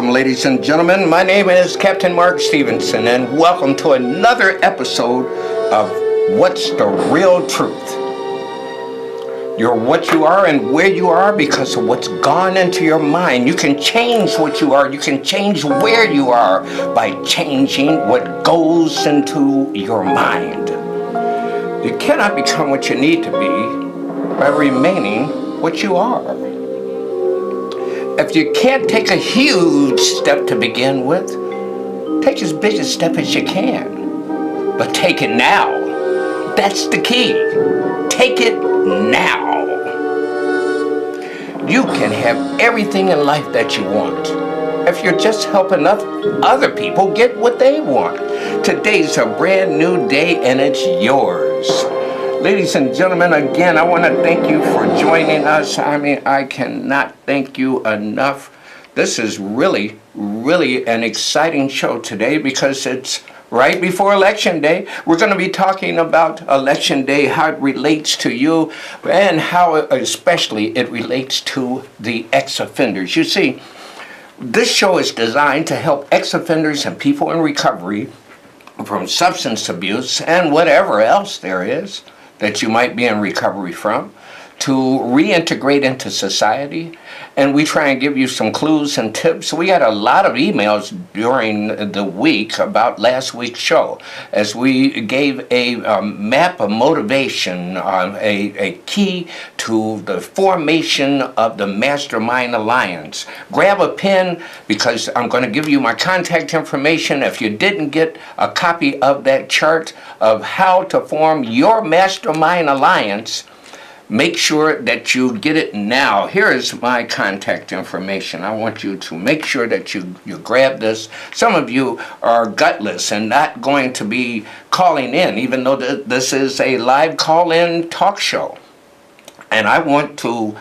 Welcome, ladies and gentlemen. My name is Captain Mark Stevenson, and welcome to another episode of What's the Real Truth? You're what you are and where you are because of what's gone into your mind. You can change what you are. You can change where you are by changing what goes into your mind. You cannot become what you need to be by remaining what you are. If you can't take a huge step to begin with, take as big a step as you can. But take it now. That's the key. Take it now. You can have everything in life that you want if you're just helping other people get what they want. Today's a brand new day and it's yours. Ladies and gentlemen, again, I want to thank you for joining us. I cannot thank you enough. This is really, really an exciting show today because it's right before Election Day. We're going to be talking about Election Day, how it relates to you, and how especially it relates to the ex-offenders. You see, this show is designed to help ex-offenders and people in recovery from substance abuse and whatever else there is that you might be in recovery from, to reintegrate into society. And we try and give you some clues and tips. We had a lot of emails during the week about last week's show as we gave a map of motivation, a key to the formation of the Mastermind Alliance. Grab a pen because I'm going to give you my contact information. If you didn't get a copy of that chart of how to form your Mastermind Alliance, make sure that you get it now. Here is my contact information. I want you to make sure that you grab this. Some of you are gutless and not going to be calling in, even though this is a live call-in talk show. And I want to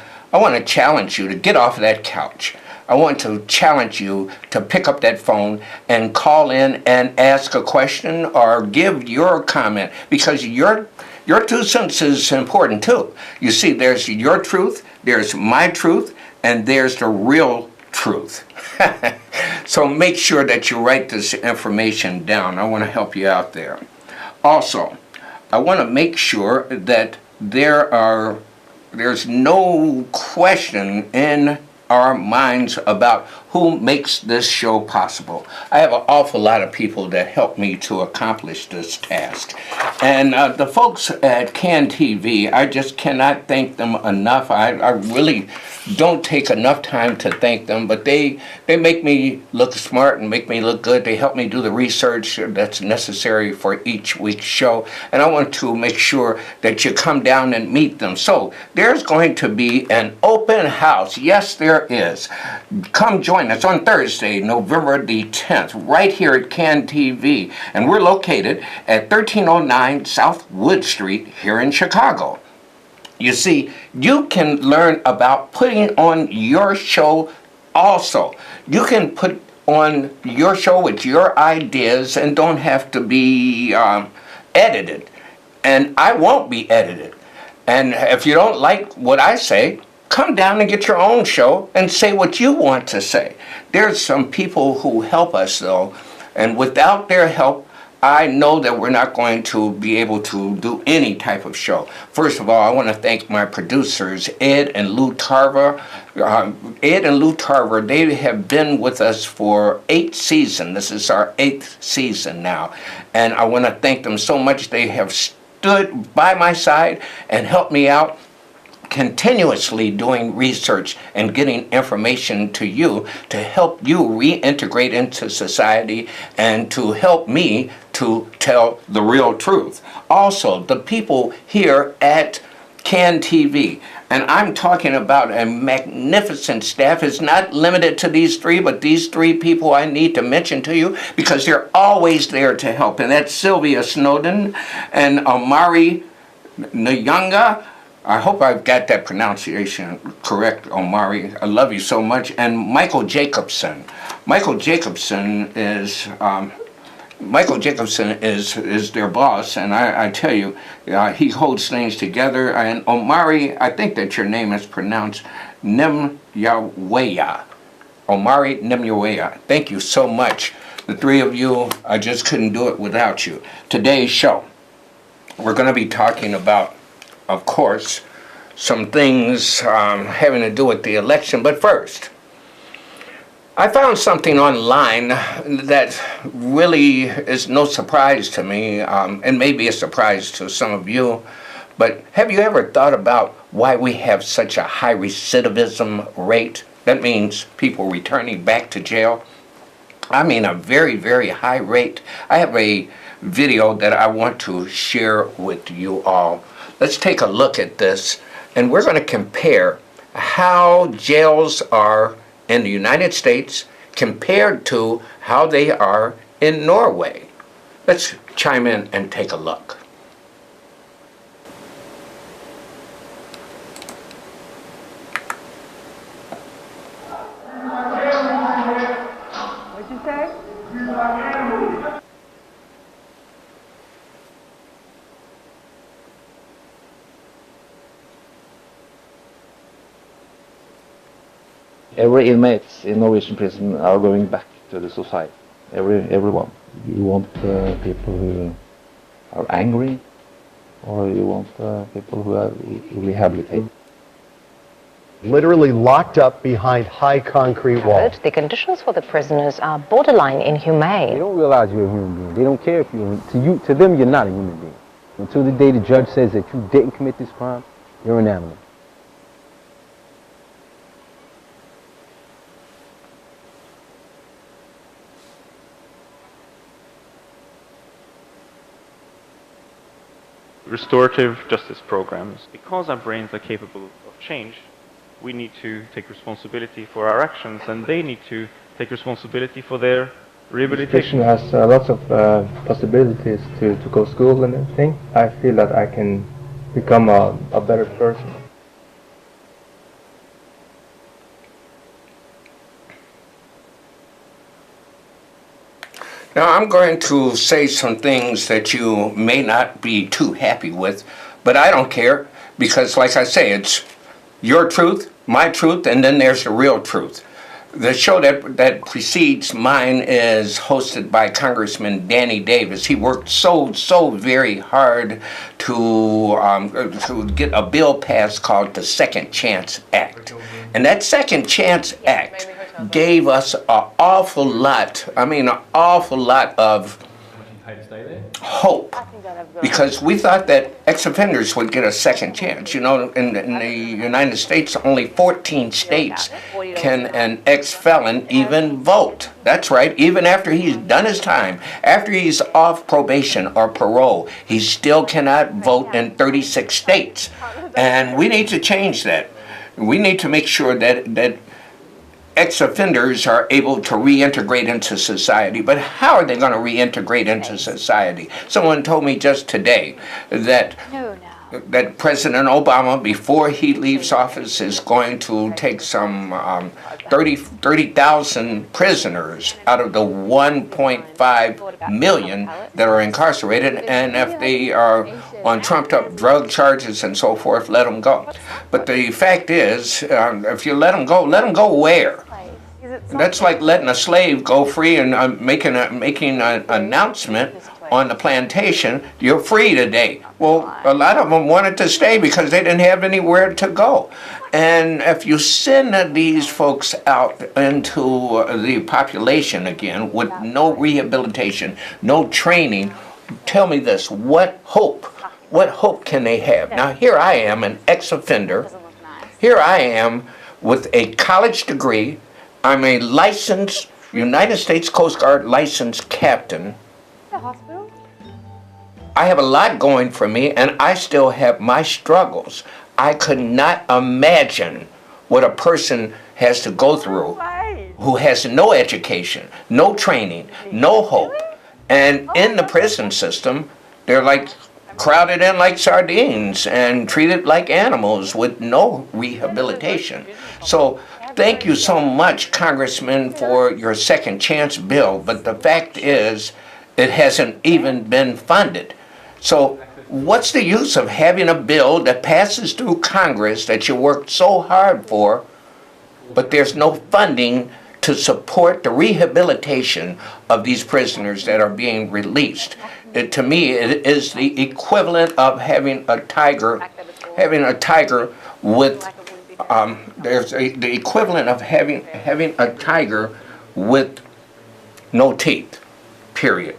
challenge you to get off that couch. I want to challenge you to pick up that phone and call in and ask a question or give your comment, because your 2 cents is important too. You see, there's your truth, there's my truth, and there's the real truth. So make sure that you write this information down. I want to help you out there. Also, I want to make sure that there's no question in our minds about who makes this show possible. I have an awful lot of people that help me to accomplish this task. And the folks at CAN TV, I just cannot thank them enough. I really don't take enough time to thank them, but they make me look smart and make me look good. They help me do the research that's necessary for each week's show. And I want to make sure that you come down and meet them. So there's going to be an open house. Yes, there is. Come join us on Thursday, November the 10th, right here at CAN TV. And we're located at 1309 South Wood Street here in Chicago. You see, you can learn about putting on your show also. You can put on your show with your ideas and don't have to be edited. And I won't be edited. And if you don't like what I say, come down and get your own show and say what you want to say. There's some people who help us, though, and without their help, I know that we're not going to be able to do any type of show. First of all, I want to thank my producers, Ed and Lou Tarver. Ed and Lou Tarver, they have been with us for 8 seasons. This is our 8th season now. And I want to thank them so much. They have stood by my side and helped me out, continuously doing research and getting information to you to help you reintegrate into society and to help me to tell the real truth. Also, the people here at CAN TV, and I'm talking about a magnificent staff. It's not limited to these 3, but these 3 people I need to mention to you because they're always there to help. And that's Sylvia Snowden and Omari Nyanga. I hope I've got that pronunciation correct, Omari. I love you so much. And Michael Jacobson. Michael Jacobson is their boss, and I tell you, he holds things together. And Omari, I think that your name is pronounced Nemyaweya. Omari Nemuwea. Thank you so much. The three of you, I just couldn't do it without you. Today's show, we're going to be talking about, of course, some things having to do with the election. But first, I found something online that really is no surprise to me, and maybe a surprise to some of you. But have you ever thought about why we have such a high recidivism rate? That means people returning back to jail. I mean, a very, very high rate. I have a video that I want to share with you all. Let's take a look at this, and we're going to compare how jails are in the United States compared to how they are in Norway. Let's chime in and take a look. What'd you say? Every inmates in Norwegian prison are going back to the society. Everyone. You want people who are angry, or you want people who are rehabilitated. Literally locked up behind high concrete walls. The conditions for the prisoners are borderline inhumane. They don't realize you're a human being. They don't care if to them, you're not a human being. Until the day the judge says that you didn't commit this crime, you're an animal. Restorative justice programs. Because our brains are capable of change, we need to take responsibility for our actions, and they need to take responsibility for their rehabilitation. Has lots of possibilities to go to school and everything. I feel that I can become a better person. Now, I'm going to say some things that you may not be too happy with, but I don't care, because like I say, it's your truth, my truth, and then there's the real truth. The show that precedes mine is hosted by Congressman Danny Davis. He worked so very hard to get a bill passed called the Second Chance Act. And that Second Chance Act gave us an awful lot, an awful lot of hope, because we thought that ex-offenders would get a second chance. You know, in the United States, only 14 states can an ex-felon even vote. That's right, even after he's done his time, after he's off probation or parole, he still cannot vote in 36 states. And we need to change that. We need to make sure that ex-offenders are able to reintegrate into society. But how are they going to reintegrate into society? Someone told me just today that President Obama, before he leaves office, is going to take some 30,000 prisoners out of the 1.5 million that are incarcerated, and if they are on trumped-up drug charges and so forth, let them go. But the fact is, if you let them go where? That's like letting a slave go free and making an announcement on the plantation, you're free today. Well, a lot of them wanted to stay because they didn't have anywhere to go. And if you send these folks out into the population again with no rehabilitation, no training, tell me this, what hope can they have? Now, here I am, an ex-offender. Here I am with a college degree. I'm a licensed United States Coast Guard licensed captain. I have a lot going for me, and I still have my struggles. I could not imagine what a person has to go through who has no education, no training, no hope. And in the prison system, they're like crowded in like sardines and treated like animals with no rehabilitation. So thank you so much, Congressman, for your second chance bill. But the fact is, it hasn't even been funded. So what's the use of having a bill that passes through Congress that you worked so hard for, but there's no funding to support the rehabilitation of these prisoners that are being released. To me, it is the equivalent of having a tiger with, the equivalent of having a tiger with no teeth, period.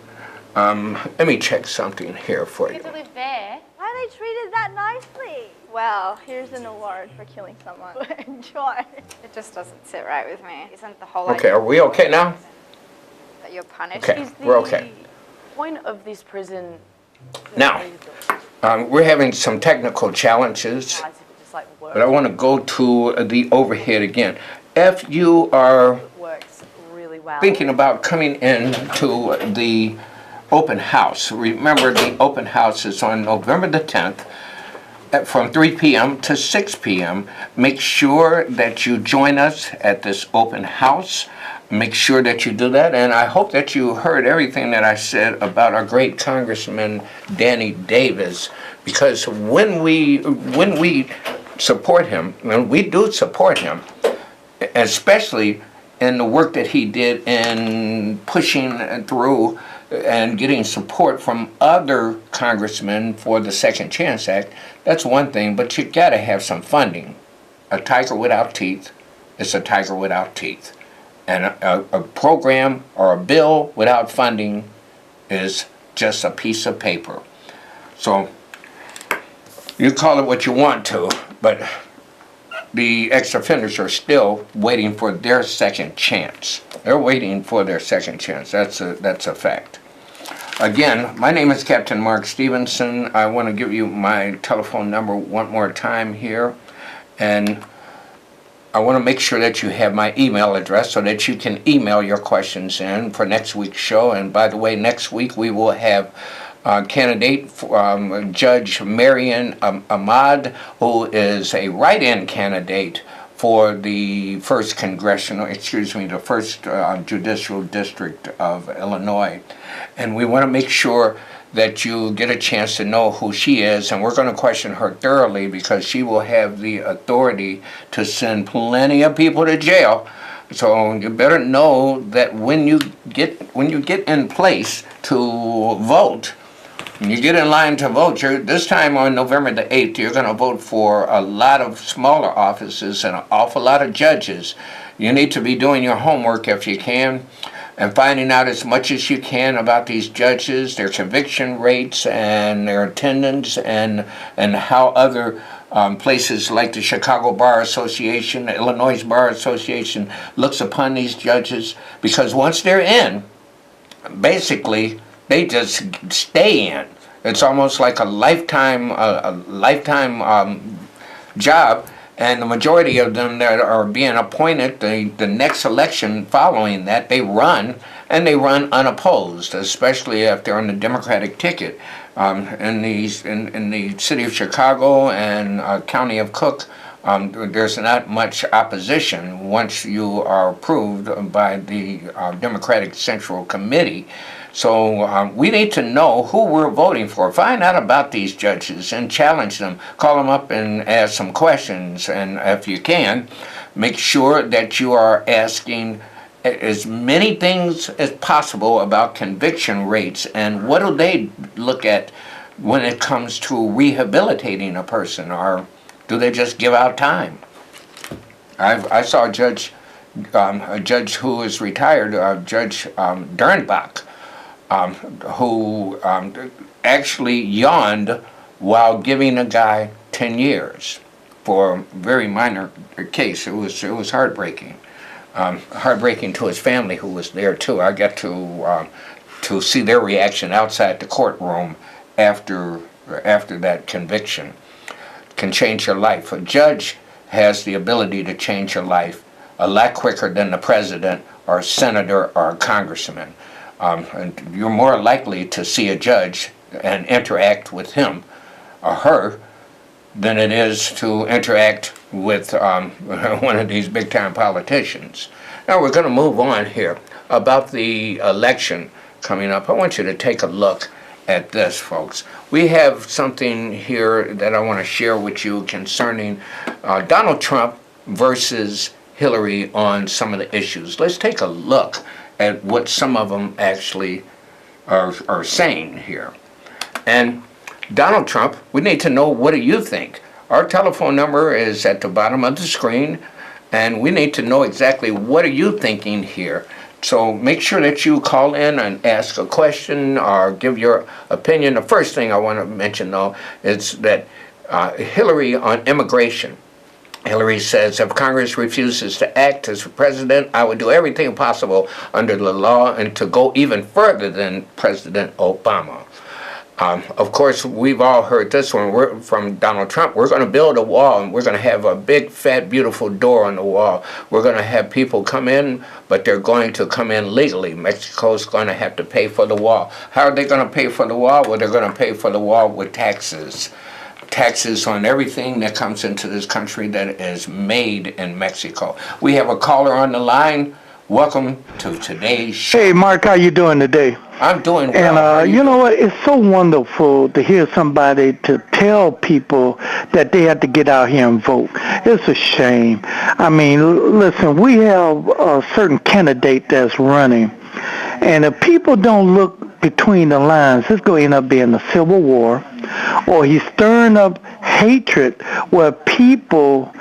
Let me check something here for you. To live there. Why are they treated that nicely? Well, here's an award for killing someone. Enjoy. It just doesn't sit right with me. Isn't the whole Okay, idea are we okay now? that you're punished? Okay, we're okay. Point of this prison. Now, we're having some technical challenges, but I want to go to the overhead again. If you are Works really well. thinking about coming into the open house, remember the open house is on November the 10th from 3 p.m. to 6 p.m. Make sure that you join us at this open house. Make sure that you do that, and I hope that you heard everything that I said about our great Congressman Danny Davis, because when we support him, and we do support him, especially in the work that he did in pushing through and getting support from other congressmen for the Second Chance Act, that's one thing, but you gotta have some funding. A tiger without teeth is a tiger without teeth. And a program or a bill without funding is just a piece of paper. So you call it what you want to, but the ex-offenders are still waiting for their second chance. They're waiting for their second chance. That's a fact. Again, my name is Captain Mark Stevenson. I want to give you my telephone number one more time here. And I want to make sure that you have my email address so that you can email your questions in for next week's show. And by the way, next week we will have candidate Judge Marian Ahmad, who is a write-in candidate for the first the first judicial district of Illinois. And we want to make sure that you get a chance to know who she is, and we're going to question her thoroughly because she will have the authority to send plenty of people to jail. So you better know that when you get in place to vote, when you get in line to vote, this time on November the 8th, you're going to vote for a lot of smaller offices and an awful lot of judges. You need to be doing your homework if you can, and finding out as much as you can about these judges, their conviction rates, and their attendance, and how other places like the Chicago Bar Association, the Illinois Bar Association looks upon these judges, because once they're in, basically they just stay in. It's almost like a lifetime job. And the majority of them that are being appointed, the next election following that, they run, and they run unopposed, especially if they're on the Democratic ticket. In the city of Chicago and county of Cook, there's not much opposition once you are approved by the Democratic Central Committee. So we need to know who we're voting for. Find out about these judges and challenge them. Call them up and ask some questions. And if you can, make sure that you are asking as many things as possible about conviction rates and what do they look at when it comes to rehabilitating a person, or do they just give out time? I saw a judge who is retired, Judge Dernbach, who actually yawned while giving a guy 10 years for a very minor case. It was heartbreaking. Heartbreaking to his family, who was there too. I got to see their reaction outside the courtroom after that conviction. Can change your life. A judge has the ability to change your life a lot quicker than the president or a senator or a congressman. And you're more likely to see a judge and interact with him or her than it is to interact with one of these big-time politicians. Now we're going to move on here about the election coming up. I want you to take a look at this, folks. We have something here that I want to share with you concerning Donald Trump versus Hillary on some of the issues. Let's take a look at what some of them actually are saying here. And Donald Trump, we need to know, what do you think? Our telephone number is at the bottom of the screen, and we need to know exactly what are you thinking here. So make sure that you call in and ask a question or give your opinion. The first thing I want to mention, though, is that Hillary on immigration. Hillary says, if Congress refuses to act as president, I would do everything possible under the law and to go even further than President Obama. Of course, we've all heard this one from Donald Trump. We're going to build a wall, and we're going to have a big, fat, beautiful door on the wall. We're going to have people come in, but they're going to come in legally. Mexico's going to have to pay for the wall. How are they going to pay for the wall? Well, they're going to pay for the wall with taxes. Taxes on everything that comes into this country that is made in Mexico. We have a caller on the line. Welcome to today's show. Hey, Mark, how you doing today? I'm doing well. And you know what? It's so wonderful to hear somebody to tell people that they have to get out here and vote. It's a shame. I mean, listen, we have a certain candidate that's running, and if people don't look between the lines, it's going to end up being a civil war, or he's stirring up hatred where people.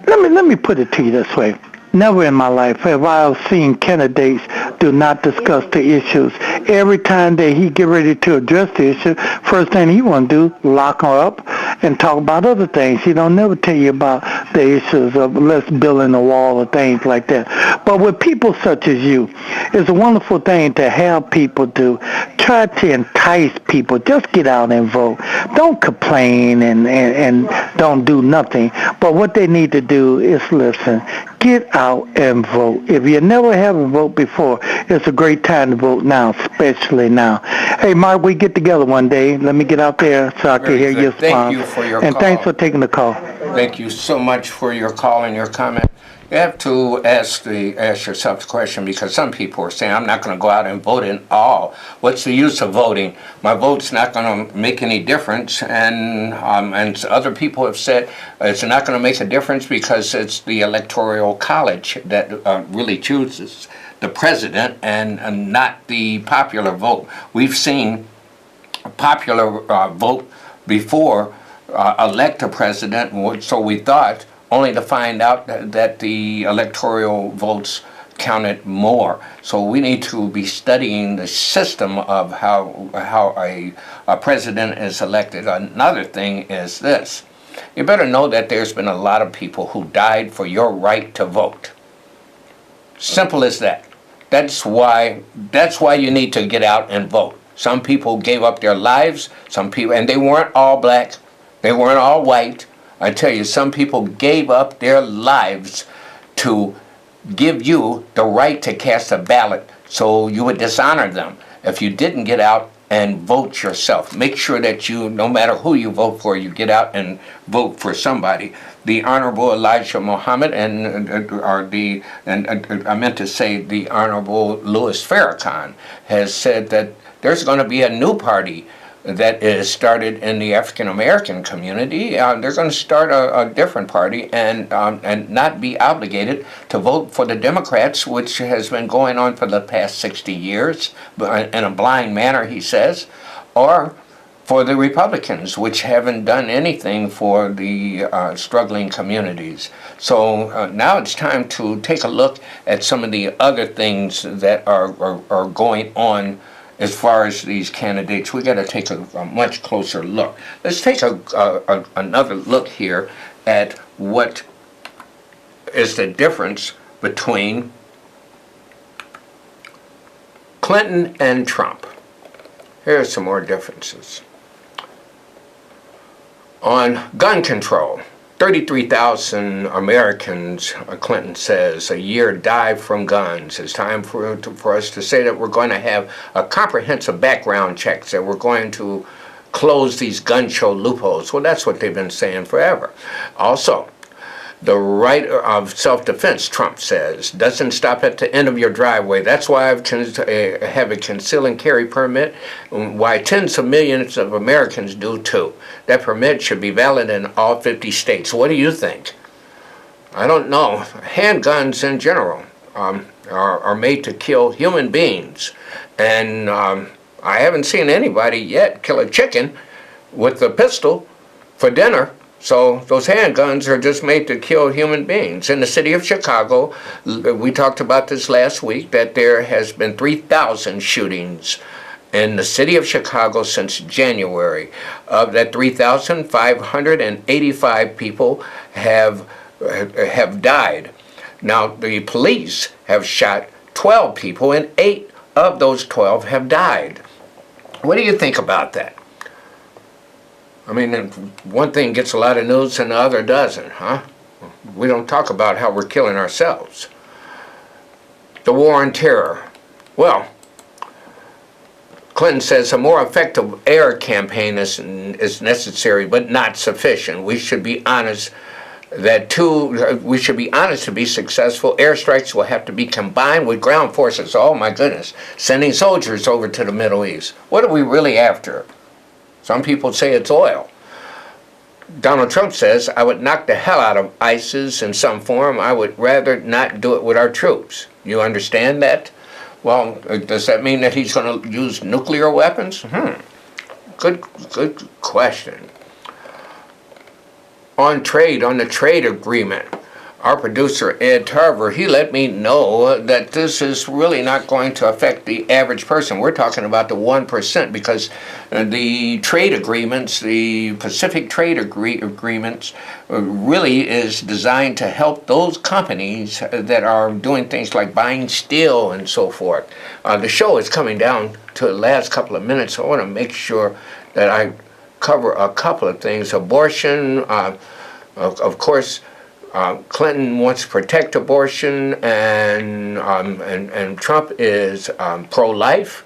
Let me put it to you this way. Never in my life have I seen candidates do not discuss the issues. Every time that he get ready to address the issue, first thing he want to do, lock her up and talk about other things. He don't never tell you about the issues of let's build in a wall or things like that. But with people such as you, it's a wonderful thing to have people do. Try to entice people. Just get out and vote. Don't complain and don't do nothing. But what they need to do is listen. Get out and vote. If you never have a vote before, it's a great time to vote now, especially now. Hey, Mark, we get together one day. Let me get out there so I can hear your response. Thank you for your call. And thanks for taking the call. Thank you so much for your call and your comment. You have to ask yourself the question, because some people are saying, I'm not going to go out and vote at all. What's the use of voting? My vote's not going to make any difference. And other people have said it's not going to make a difference because it's the Electoral College that really chooses the president and not the popular vote. We've seen a popular vote before elect a president, so we thought, only to find out that the electoral votes counted more. So we need to be studying the system of how a president is elected. Another thing is this. You better know that there's been a lot of people who died for your right to vote. Simple as that. That's why you need to get out and vote. Some people gave up their lives, some people, and they weren't all black, they weren't all white. I tell you, some people gave up their lives to give you the right to cast a ballot, so you would dishonor them if you didn't get out and vote yourself. Make sure that you, no matter who you vote for, you get out and vote for somebody. The Honorable Elijah Muhammad and I meant to say the Honorable Louis Farrakhan has said that there's going to be a new party that is started in the African American community. They're going to start a different party and not be obligated to vote for the Democrats, which has been going on for the past 60 years in a blind manner, he says, or for the Republicans, which haven't done anything for the struggling communities. So now it's time to take a look at some of the other things that are going on. As far as these candidates, we got to take a much closer look. Let's take another look here at what is the difference between Clinton and Trump. Here are some more differences. On gun control, 33,000 Americans, Clinton says, a year die from guns. It's time for us to say that we're going to have a comprehensive background checks, that we're going to close these gun show loopholes. Well, that's what they've been saying forever. Also, the right of self-defense, Trump says, doesn't stop at the end of your driveway. That's why I have a conceal and carry permit, why tens of millions of Americans do too. That permit should be valid in all 50 states. What do you think? I don't know. Handguns in general are made to kill human beings. And I haven't seen anybody yet kill a chicken with a pistol for dinner. So those handguns are just made to kill human beings. In the city of Chicago, we talked about this last week, that there has been 3,000 shootings in the city of Chicago since January. Of that 3,000, 585 people have died. Now, the police have shot 12 people, and 8 of those 12 have died. What do you think about that? I mean, one thing gets a lot of news and the other doesn't, huh? We don't talk about how we're killing ourselves. The war on terror. Well, Clinton says a more effective air campaign is necessary, but not sufficient. We should be honest to be successful. Airstrikes will have to be combined with ground forces. Oh my goodness, sending soldiers over to the Middle East. What are we really after? Some people say it's oil. Donald Trump says, I would knock the hell out of ISIS in some form. I would rather not do it with our troops. You understand that? Well, does that mean that he's going to use nuclear weapons? Good question. On the trade agreement, our producer, Ed Tarver, he let me know that this is really not going to affect the average person. We're talking about the 1%, because the trade agreements, the Pacific trade agreements, really is designed to help those companies that are doing things like buying steel and so forth. The show is coming down to the last couple of minutes, so I want to make sure that I cover a couple of things. Abortion, of course, Clinton wants to protect abortion, and Trump is pro-life.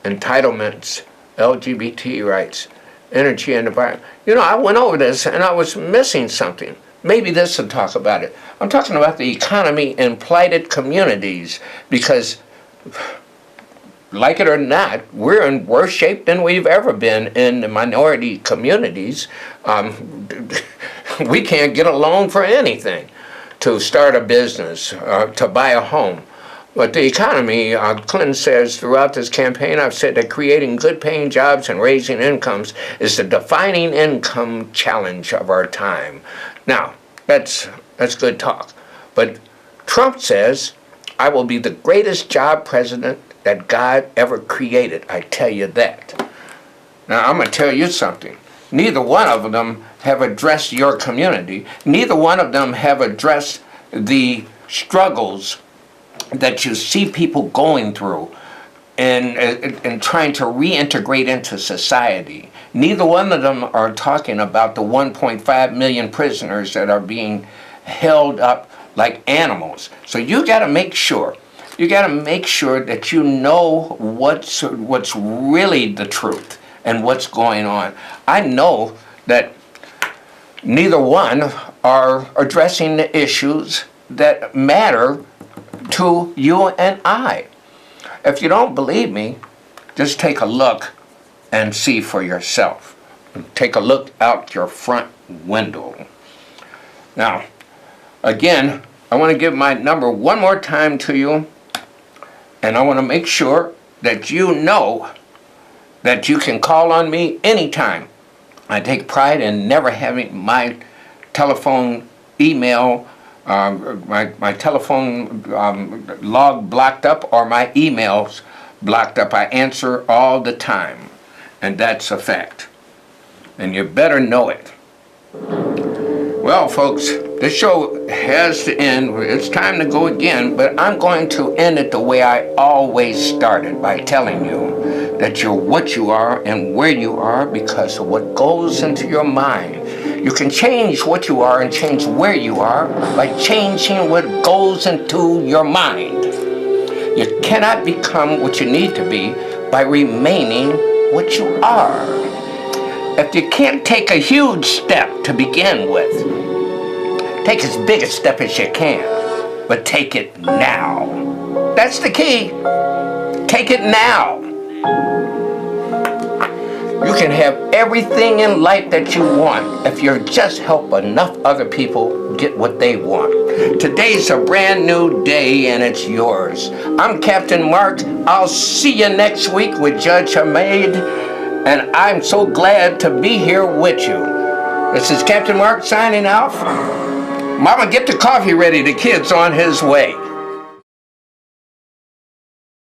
Entitlements, LGBT rights, energy and environment. You know, I went over this and I was missing something. Maybe this will talk about it. I'm talking about the economy in plighted communities, because like it or not, we're in worse shape than we've ever been in the minority communities. We can't get a loan for anything, to start a business, to buy a home. But the economy, Clinton says throughout this campaign, I've said that creating good paying jobs and raising incomes is the defining income challenge of our time. Now, that's good talk. But Trump says, I will be the greatest job president that God ever created. I tell you that. Now, I'm going to tell you something. Neither one of them have addressed your community. Neither one of them have addressed the struggles that you see people going through and trying to reintegrate into society. Neither one of them are talking about the 1.5 million prisoners that are being held up like animals. So you got to make sure. You got to make sure that you know what's really the truth and what's going on. I know that neither one are addressing the issues that matter to you and I. If you don't believe me, just take a look and see for yourself. Take a look out your front window. Now, again, I want to give my number one more time to you, and I want to make sure that you know that you can call on me anytime. I take pride in never having my telephone, email, my telephone log blocked up or my emails blocked up. I answer all the time, and that's a fact. And you better know it. Well, folks, this show has to end. It's time to go again, but I'm going to end it the way I always started, by telling you that you're what you are and where you are because of what goes into your mind. You can change what you are and change where you are by changing what goes into your mind. You cannot become what you need to be by remaining what you are. If you can't take a huge step to begin with, take as big a step as you can, but take it now. That's the key. Take it now. You can have everything in life that you want if you just help enough other people get what they want. Today's a brand new day and it's yours. I'm Captain Mark. I'll see you next week with Judge Hamid, and I'm so glad to be here with you. This is Captain Mark signing off. Mama, get the coffee ready. The kid's on his way.